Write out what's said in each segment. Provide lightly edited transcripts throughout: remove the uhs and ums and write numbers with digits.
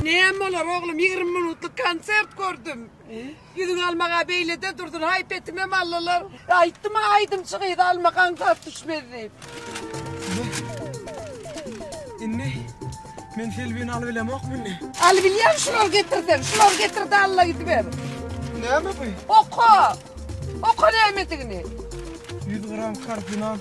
Neyem olar oğlum 20 minutluk konsert gördüm. Gidin almağa beylede durdun haypetime mallalar. Ayttıma aydım çıkıydı almakan tartışmedi. İnne, men filbini alıbilem ok mu ne? Alıbileyim şunlar getirdi Allah gidiver. Ne mi bu? Oku nimetini. 100 gram karpina.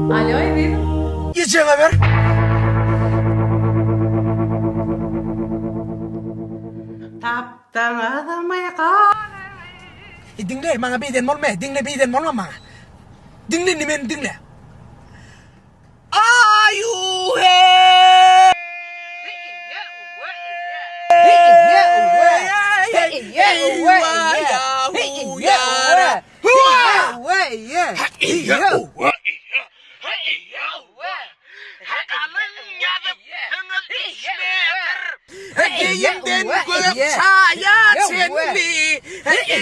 Alo Evin. Geçen haber. Dinle, bana bir den olma. Dinle bir den olma. Dinle nimen dinle. Ayuhe. Yemden gök çaya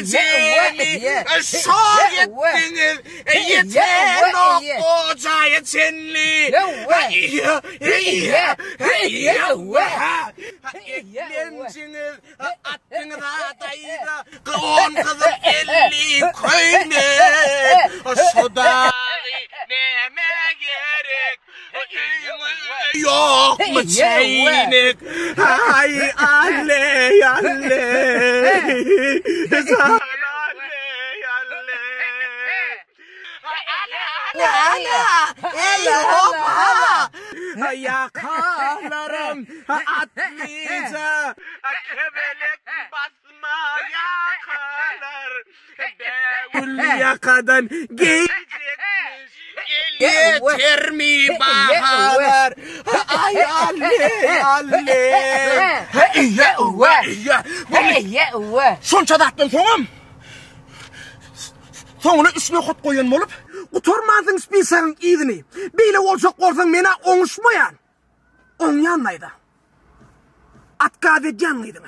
çenli soğuyettiniz yeten o çaya çenli eklenciniz attınız adayda kıvon kızım 50 köyne sodağı neme gerek yok mu çeynik ay alle sana alle hoppa yakalarım atlayınca kebelek basma yakalar devul yakadan giyecekmiş yeter mi bahalar ay alle sonça dattın soğum soğunu üstüne kot koyun olup uturmadın spiserin idini beyle olsak olsan mena onuşmayan on yanlaydı atka ve canlıydı mı